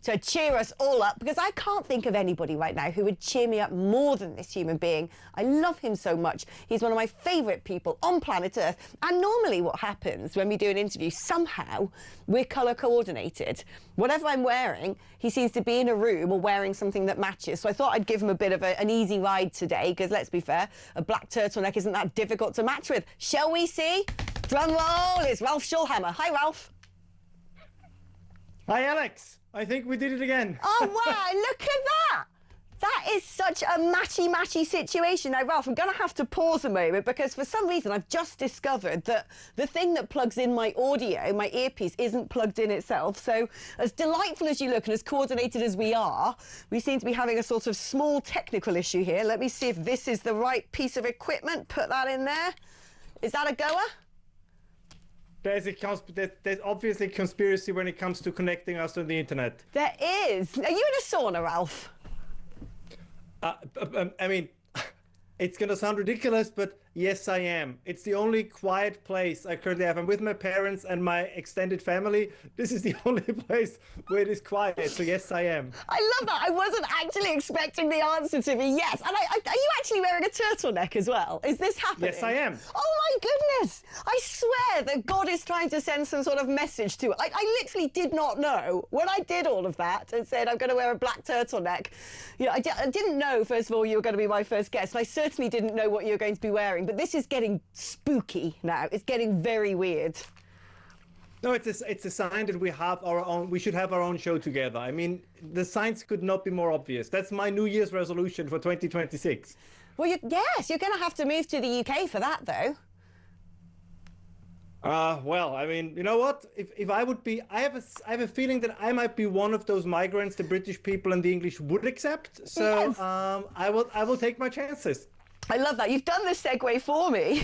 to cheer us all up, because I can't think of anybody right now who would cheer me up more than this human being. I love him so much. He's one of my favourite people on planet Earth. And normally what happens when we do an interview, somehow we're colour coordinated. Whatever I'm wearing, he seems to be in a room or wearing something that matches. So I thought I'd give him a bit of an easy ride today, because let's be fair, a black turtleneck isn't that difficult to match with. Shall we see? Drum roll, it's Ralph Schoellmaker. Hi, Ralph. Hi, Alex. I think we did it again. Oh, wow, look at that. That is such a matchy situation. Now, Ralph, I'm going to have to pause a moment, because for some reason I've just discovered that the thing that plugs in my audio, my earpiece, isn't plugged in itself. So as delightful as you look and as coordinated as we are, we seem to be having a sort of small technical issue here. Let me see if this is the right piece of equipment. Put that in there. Is that a goer? There's obviously conspiracy when it comes to connecting us on the internet. There is. Are you in a sauna, Ralph? I mean, it's going to sound ridiculous, but yes, I am. It's the only quiet place I currently have. I'm with my parents and my extended family. This is the only place where it is quiet. So yes, I am. I love that. I wasn't actually expecting the answer to be yes. And are you actually wearing a turtleneck as well? Is this happening? Yes, I am. Oh my goodness. I swear that God is trying to send some sort of message to it. Like, I literally did not know when I did all of that and said I'm going to wear a black turtleneck. You know, I didn't know, first of all, you were going to be my first guest. And I certainly didn't know what you were going to be wearing. But this is getting spooky now. It's getting very weird. No, it's a sign that we have our own. We should have our own show together. I mean, the signs could not be more obvious. That's my New Year's resolution for 2026. Well, yes, you're going to have to move to the UK for that, though. Well, I mean, you know what? If I would be, I have a feeling that I might be one of those migrants the British people and the English would accept. So yes. I will take my chances. I love that. You've done the segue for me,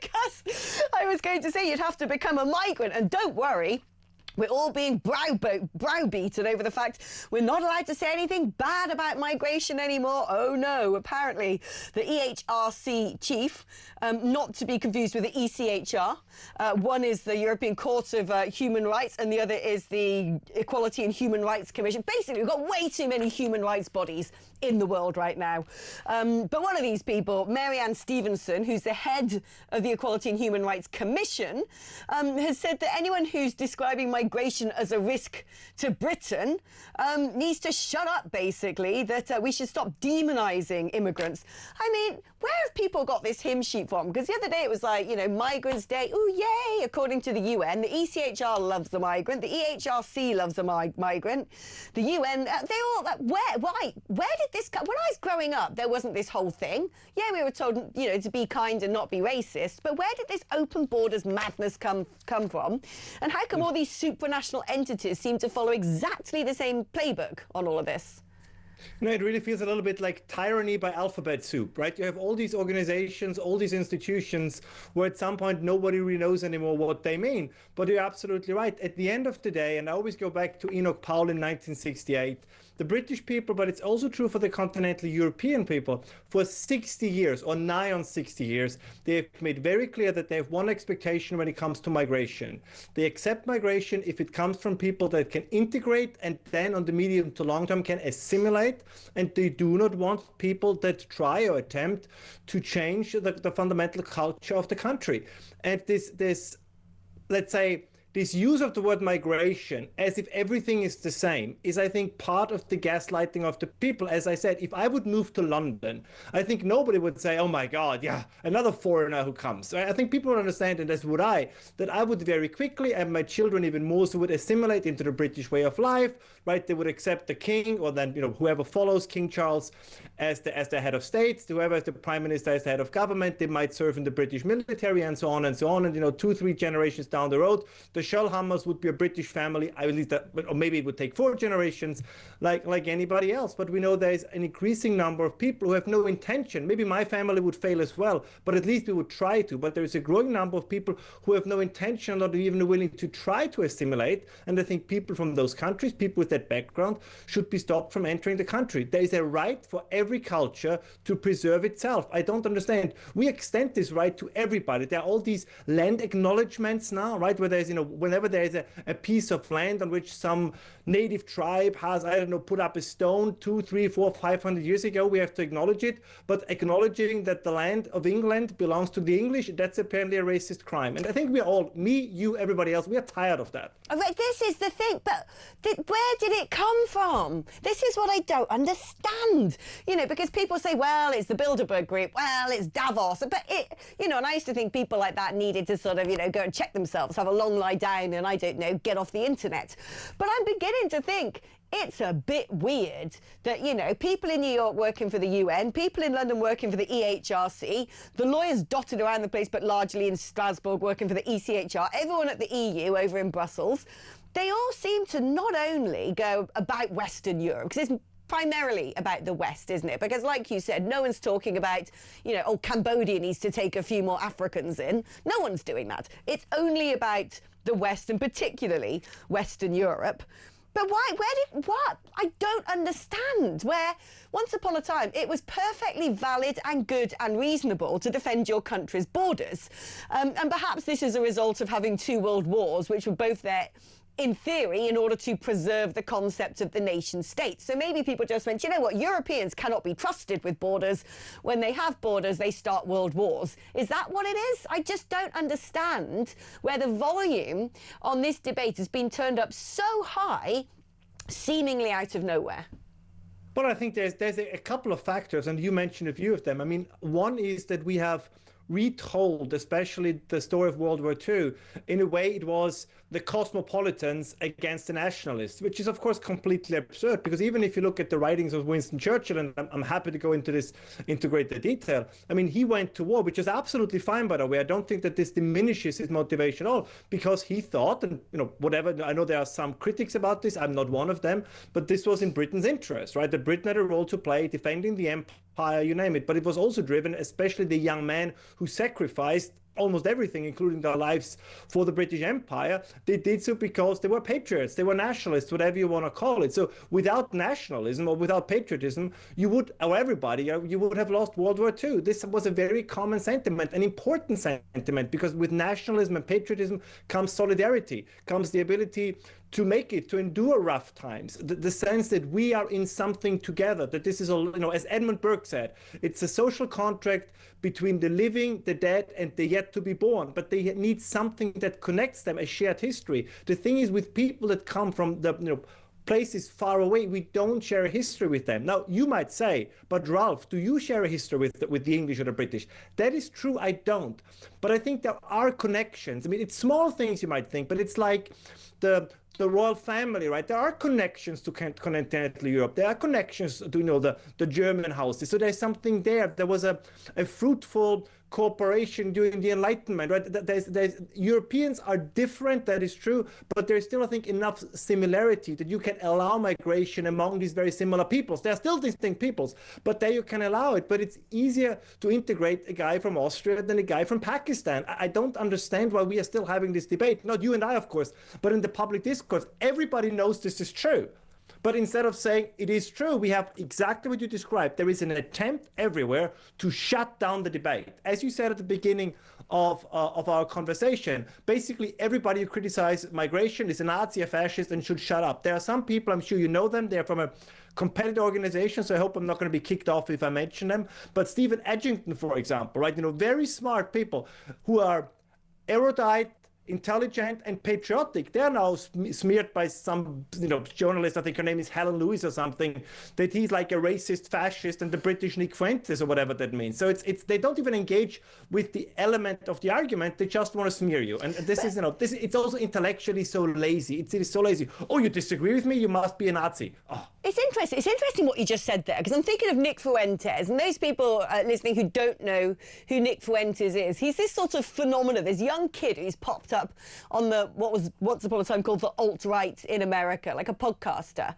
because I was going to say you'd have to become a migrant. And don't worry, we're all being browbeaten over the fact we're not allowed to say anything bad about migration anymore. Oh no, apparently the EHRC chief, not to be confused with the ECHR. One is the European Court of Human Rights and the other is the Equality and Human Rights Commission. Basically, we've got way too many human rights bodies in the world right now. But one of these people, Marianne Stevenson, who's the head of the Equality and Human Rights Commission, has said that anyone who's describing migration as a risk to Britain needs to shut up, basically, that we should stop demonising immigrants. I mean, where have people got this hymn sheet from? Because the other day it was like, you know, Migrants Day, ooh, yay, according to the UN. The ECHR loves the migrant. The EHRC loves the migrant. The UN, they all, where did this come? When I was growing up, there wasn't this whole thing. Yeah, we were told, you know, to be kind and not be racist. But where did this open borders madness come from? And how come all these supranational entities seem to follow exactly the same playbook on all of this? No, it really feels a little bit like tyranny by alphabet soup, right? You have all these organizations, all these institutions where at some point nobody really knows anymore what they mean. But you're absolutely right. At the end of the day, and I always go back to Enoch Powell in 1968, the British people, but it's also true for the continental European people, for 60 years or nigh on 60 years, they have made very clear that they have one expectation when it comes to migration. They accept migration if it comes from people that can integrate and then on the medium to long term can assimilate, and they do not want people that try or attempt to change the fundamental culture of the country. And this, let's say, this use of the word migration as if everything is the same is, I think, part of the gaslighting of the people. As I said, if I would move to London, I think nobody would say, oh my God, yeah, another foreigner who comes. I think people would understand, and as would I, that I would very quickly, and my children even more so, would assimilate into the British way of life, right? They would accept the king, or then, you know, whoever follows King Charles as the head of state, whoever is the prime minister as the head of government. They might serve in the British military and so on and so on. And, you know, 2-3 generations down the road, the Schoellhamers would be a British family, at least that, or maybe it would take 4 generations, like anybody else. But we know there's an increasing number of people who have no intention. Maybe my family would fail as well, but at least we would try to. But there is a growing number of people who have no intention, not even willing to try to assimilate. And I think people from those countries, people with that background, should be stopped from entering the country. There is a right for every culture to preserve itself. I don't understand. We extend this right to everybody. There are all these land acknowledgements now, right, where there's, you know, whenever there is a piece of land on which some native tribe has, I don't know, put up a stone 200, 300, 400, 500 years ago, we have to acknowledge it. But acknowledging that the land of England belongs to the English, that's apparently a racist crime. And I think we are all, me, you, everybody else, we are tired of that. This is the thing, but where did it come from? This is what I don't understand. You know, because people say, well, it's the Bilderberg Group, well, it's Davos, but it, you know, and I used to think people like that needed to sort of, you know, go and check themselves, have a long lie down and, I don't know, get off the internet. But I'm beginning to think it's a bit weird that, you know, people in New York working for the UN, people in London working for the EHRC, the lawyers dotted around the place, but largely in Strasbourg working for the ECHR, everyone at the EU over in Brussels, they all seem to not only go about Western Europe, because it's primarily about the West, isn't it? Because like you said, no one's talking about, you know, oh, Cambodia needs to take a few more Africans in. No one's doing that. It's only about the West, and particularly Western Europe. But why? What? I don't understand. Where once upon a time it was perfectly valid and good and reasonable to defend your country's borders. And perhaps this is a result of having two world wars, which were both there in theory in order to preserve the concept of the nation state. So maybe people just went, you know what, Europeans cannot be trusted with borders. When they have borders, they start world wars. Is that what it is? I just don't understand where the volume on this debate has been turned up so high, seemingly out of nowhere. But I think there's a couple of factors, and you mentioned a few of them. I mean, one is that we have retold, especially the story of World War II, in a way it was the cosmopolitans against the nationalists, which is of course completely absurd, because even if you look at the writings of Winston Churchill, and I'm happy to go into greater detail, I mean, he went to war, which is absolutely fine, by the way. I don't think that this diminishes his motivation at all, because he thought, and you know, whatever, I know there are some critics about this, I'm not one of them, but this was in Britain's interest, right? That Britain had a role to play defending the empire, you name it. But it was also driven, especially the young men who sacrificed almost everything, including their lives, for the British Empire. They did so because they were patriots, they were nationalists, whatever you want to call it. So without nationalism or without patriotism, you would, or everybody, you would have lost World War II. This was a very common sentiment, an important sentiment, because with nationalism and patriotism comes solidarity, comes the ability to make it, to endure rough times, the sense that we are in something together, that this is, you know, as Edmund Burke said, it's a social contract between the living, the dead, and the yet to be born, but they need something that connects them, a shared history. The thing is, with people that come from the, you know, places far away, we don't share a history with them. Now, you might say, but Ralph, do you share a history with the English or the British? That is true, I don't. But I think there are connections. I mean, it's small things you might think, but it's like the royal family, right? There are connections to continental Europe. There are connections to, you know, the German houses. So there's something there. There was a fruitful cooperation during the Enlightenment, right? There's Europeans are different, that is true, but there's still, I think, enough similarity that you can allow migration among these very similar peoples. They're still distinct peoples, but there you can allow it. But it's easier to integrate a guy from Austria than a guy from Pakistan. I don't understand why we are still having this debate. Not you and I, of course, but in the public discourse, everybody knows this is true. But instead of saying it is true, we have exactly what you described. There is an attempt everywhere to shut down the debate. As you said at the beginning of our conversation, basically everybody who criticizes migration is a Nazi, a fascist, and should shut up. There are some people, I'm sure you know them, they're from a competitor organization, so I hope I'm not going to be kicked off if I mention them. But Stephen Edgington, for example, right? You know, very smart people who are erudite, intelligent and patriotic. They're now smeared by some, you know, journalist, I think her name is Helen Lewis or something, that he's like a racist fascist and the British Nick Fuentes or whatever that means. So it's they don't even engage with the element of the argument. They just want to smear you. And this is, you know, it's also intellectually so lazy. It is so lazy. Oh, you disagree with me? You must be a Nazi. Oh. It's interesting. It's interesting what you just said there, because I'm thinking of Nick Fuentes, and those people listening who don't know who Nick Fuentes is, he's this sort of phenomenon, this young kid who's popped up on what was once upon a time called the alt-right in America, like a podcaster.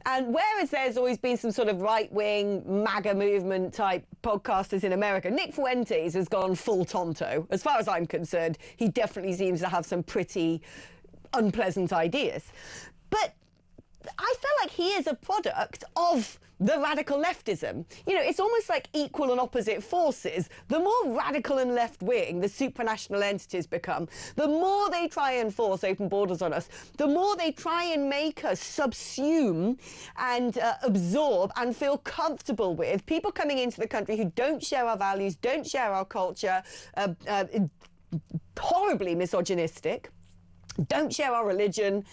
And whereas there's always been some sort of right-wing MAGA movement type podcasters in America, Nick Fuentes has gone full Tonto. As far as I'm concerned, he definitely seems to have some pretty unpleasant ideas. But I feel like he is a product of the radical leftism. You know, it's almost like equal and opposite forces. The more radical and left-wing the supranational entities become, the more they try and force open borders on us, the more they try and make us subsume and absorb and feel comfortable with people coming into the country who don't share our values, don't share our culture, horribly misogynistic, don't share our religion,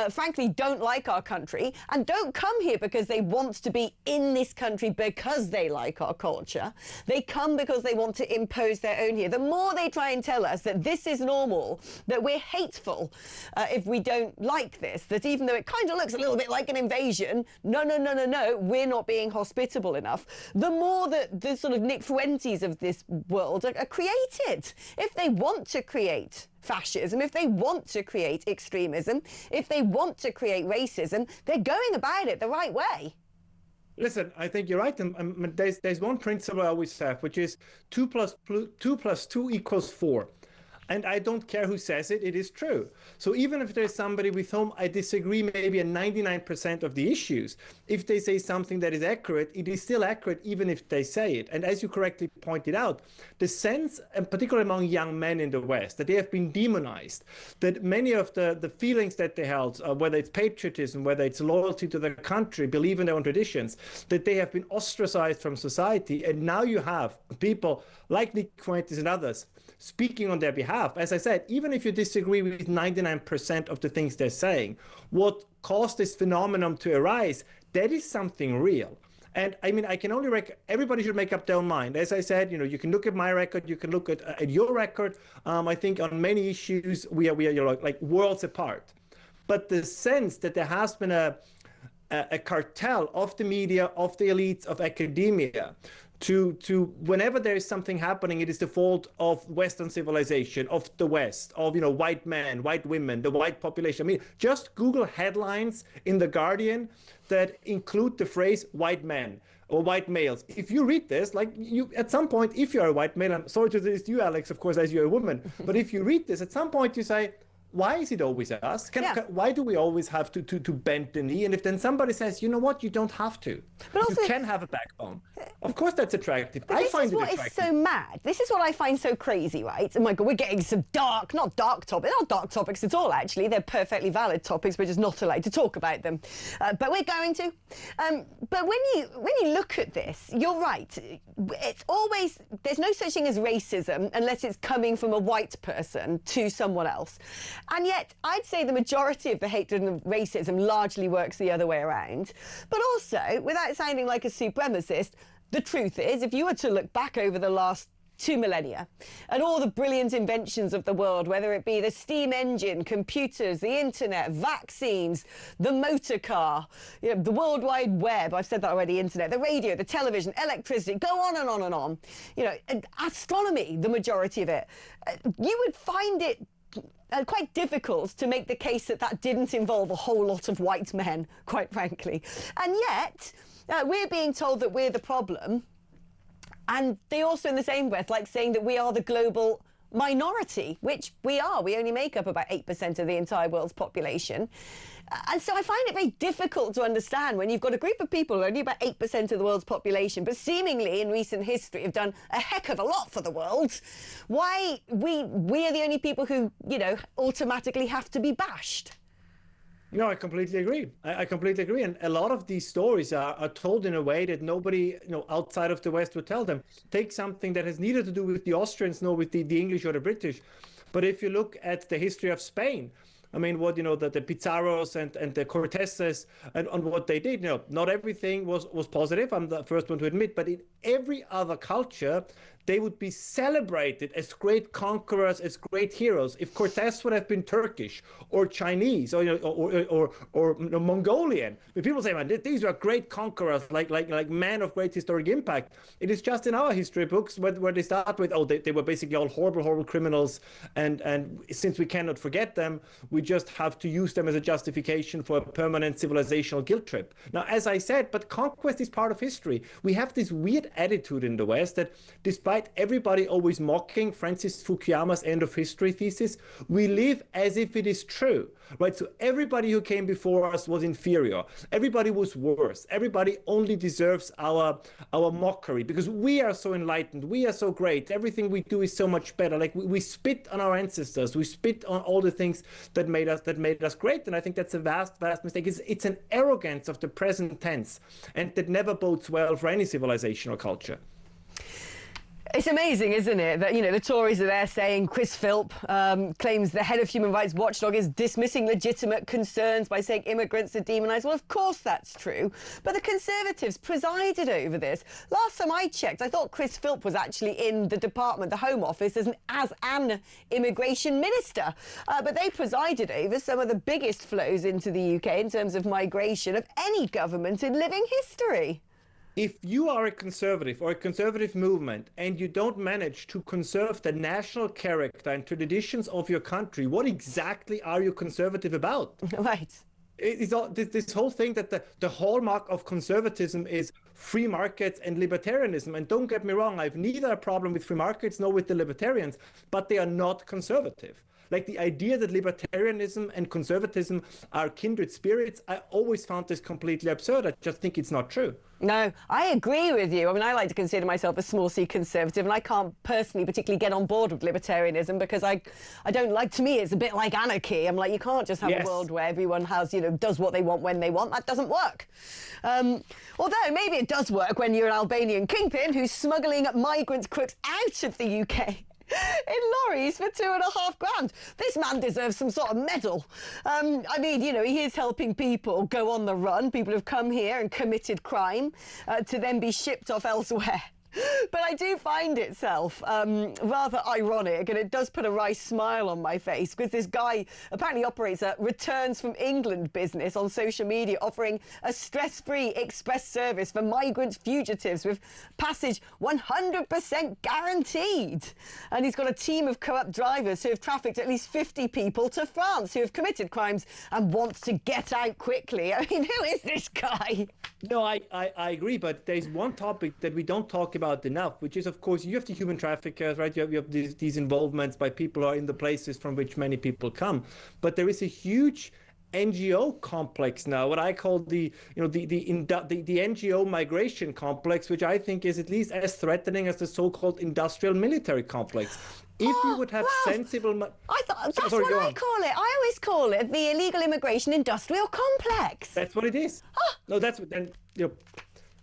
frankly don't like our country, and don't come here because they want to be in this country because they like our culture. They come because they want to impose their own here. The more they try and tell us that this is normal, that we're hateful if we don't like this, that even though it kind of looks a little bit like an invasion, no, we're not being hospitable enough, the more that the sort of Nick Fuentes of this world are created. If they want to create fascism, if they want to create extremism, if they want to create racism, they're going about it the right way. Listen, I think you're right. And there's one principle I always have, which is 2 plus 2 equals 4. And I don't care who says it, it is true. So even if there's somebody with whom I disagree maybe on 99% of the issues, if they say something that is accurate, it is still accurate even if they say it. And as you correctly pointed out, the sense, and particularly among young men in the West, that they have been demonized, that many of the feelings that they held, whether it's patriotism, whether it's loyalty to their country, believe in their own traditions, that they have been ostracized from society. And now you have people like Nick Fuentes and others speaking on their behalf. As I said, even if you disagree with 99% of the things they're saying, what caused this phenomenon to arise, that is something real. And I mean, I can only everybody should make up their own mind. As I said, you know, you can look at my record, you can look at your record. I think on many issues we are you know, like worlds apart. But the sense that there has been a cartel of the media, of the elites, of academia, to whenever there is something happening, it is the fault of Western civilization, of the West, of, you know, white men, white women, the white population. I mean, just Google headlines in The Guardian that include the phrase white men or white males. If you read this, like, you at some point, if you're a white male, I'm sorry to this to you, Alex, of course, as you're a woman, but if you read this, at some point you say, why is it always us? Why do we always have to bend the knee? And if then somebody says, you know what, you don't have to. But also, you can have a backbone. Of course, that's attractive. I find it attractive. This is what is so mad. This is what I find so crazy, right? Oh my God, we're getting some not dark topics at all, actually. They're perfectly valid topics. We're just not allowed to talk about them. But we're going to. But when you look at this, you're right. It's always, there's no such thing as racism unless it's coming from a white person to someone else. And yet, I'd say the majority of the hatred and racism largely works the other way around. But also, without sounding like a supremacist, the truth is, if you were to look back over the last 2 millennia and all the brilliant inventions of the world, whether it be the steam engine, computers, the internet, vaccines, the motor car, you know, the World Wide Web, I've said that already, internet, the radio, the television, electricity, go on and on and on. You know, astronomy, the majority of it. You would find it quite difficult to make the case that that didn't involve a whole lot of white men, quite frankly. And yet, we're being told that we're the problem. And they also, in the same breath, like saying that we are the global minority, which we are. We only make up about 8% of the entire world's population. And so I find it very difficult to understand when you've got a group of people, only about 8% of the world's population, but seemingly in recent history have done a heck of a lot for the world, why we are the only people who, you know, automatically have to be bashed. No, I completely agree. I completely agree. And a lot of these stories are told in a way that nobody, you know, outside of the West would tell them. Take something that has neither to do with the Austrians nor with the English or the British. But if you look at the history of Spain, I mean, what, you know, the Pizarros and the Corteses and on what they did, you know, not everything was positive. I'm the first one to admit, but in every other culture, they would be celebrated as great conquerors, as great heroes. If Cortés would have been Turkish or Chinese or, you know, or Mongolian, when people say, man, these are great conquerors, like men of great historic impact, it is just in our history books where they start with, oh, they were basically all horrible criminals, and since we cannot forget them, we just have to use them as a justification for a permanent civilizational guilt trip. Now, as I said, but conquest is part of history. We have this weird attitude in the West that despite despite everybody always mocking Francis Fukuyama's end of history thesis, we live as if it is true, right? So everybody who came before us was inferior. Everybody was worse. Everybody only deserves our mockery because we are so enlightened. We are so great. Everything we do is so much better. Like we spit on our ancestors. We spit on all the things that made us great. And I think that's a vast mistake. It's an arrogance of the present tense, and that never bodes well for any civilization or culture. It's amazing, isn't it, that, you know, the Tories are there saying Chris Philp claims the head of Human Rights Watchdog is dismissing legitimate concerns by saying immigrants are demonised. Well, of course that's true. But the Conservatives presided over this. Last time I checked, I thought Chris Philp was actually in the department, the Home Office, as an immigration minister. But they presided over some of the biggest flows into the UK in terms of migration of any government in living history. If you are a conservative or a conservative movement and you don't manage to conserve the national character and traditions of your country, what exactly are you conservative about? Right. It's all, this whole thing that the hallmark of conservatism is free markets and libertarianism. And don't get me wrong, I have neither a problem with free markets nor with the libertarians, but they are not conservative. Like the idea that libertarianism and conservatism are kindred spirits, I always found this completely absurd. I just think it's not true. No, I agree with you. I mean, I like to consider myself a small c conservative, and I can't personally particularly get on board with libertarianism because I don't like, to me, it's a bit like anarchy. I'm like, you can't just have a world where everyone has, you know, does what they want when they want. That doesn't work. Although maybe it does work when you're an Albanian kingpin who's smuggling migrant crooks out of the UK in lorries for $2.5 grand. This man deserves some sort of medal. I mean, you know, he is helping people go on the run. People have come here and committed crime to then be shipped off elsewhere. But I do find itself rather ironic, and it does put a wry smile on my face, because this guy apparently operates a returns from England business on social media, offering a stress-free express service for migrant fugitives with passage 100% guaranteed. And he's got a team of corrupt drivers who have trafficked at least 50 people to France who have committed crimes and wants to get out quickly. I mean, who is this guy? No, I agree, but there's one topic that we don't talk about enough, which is, of course, you have the human traffickers, right? You have these involvements by people who are in the places from which many people come. But there is a huge NGO complex now, what I call the NGO migration complex, which I think is at least as threatening as the so-called industrial military complex. If we would have sensible... I thought that's what I call it. I always call it the illegal immigration industrial complex. That's what it is. No, that's what... Then, you know,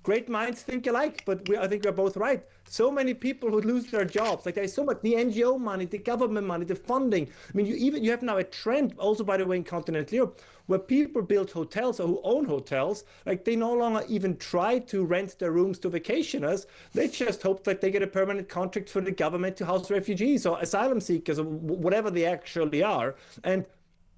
great minds think alike, but I think we're both right. So many people who lose their jobs, like there's so much, the NGO money, the government money, the funding. I mean, you have now a trend, also by the way, in continental Europe, where people build hotels or who own hotels, like they no longer even try to rent their rooms to vacationers. They just hope that they get a permanent contract for the government to house refugees or asylum seekers or whatever they actually are. And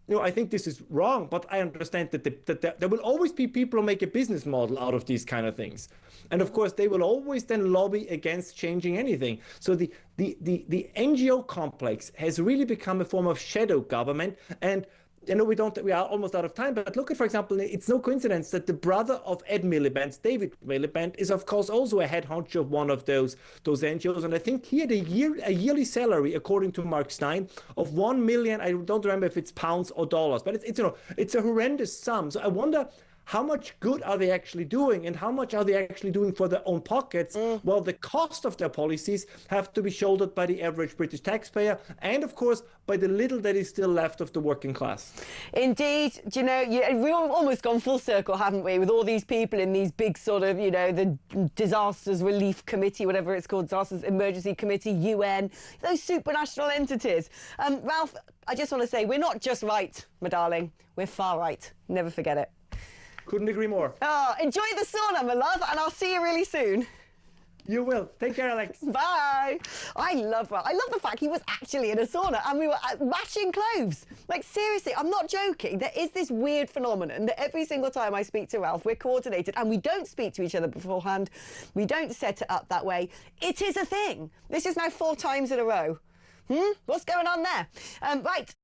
you know, I think this is wrong, but I understand that there will always be people who make a business model out of these kind of things. And of course, they will always then lobby against changing anything. So the NGO complex has really become a form of shadow government. And you know, we are almost out of time, but look at, for example, it's no coincidence that the brother of Ed Miliband, David Miliband, is of course also a head honcho of one of those NGOs. And I think he had a yearly salary, according to Mark Stein, of 1 million. I don't remember if it's pounds or dollars, but it's you know, it's a horrendous sum. So I wonder, how much good are they actually doing, and how much are they actually doing for their own pockets? Well, the cost of their policies have to be shouldered by the average British taxpayer, and of course by the little that is still left of the working class. Indeed. Do you know, we've almost gone full circle, haven't we, with all these people in these big sort of, you know, the Disasters Relief Committee, whatever it's called, Disasters Emergency Committee, UN, those supranational entities. Ralph, I just want to say, we're not just right, my darling, we're far right. Never forget it. Couldn't agree more. Oh, enjoy the sauna, my love, and I'll see you really soon. You will. Take care, Alex. Bye. I love the fact he was actually in a sauna and we were matching clothes. Like, seriously, I'm not joking. There is this weird phenomenon that every single time I speak to Ralph, we're coordinated and we don't speak to each other beforehand. We don't set it up that way. It is a thing. This is now 4 times in a row. What's going on there? Right.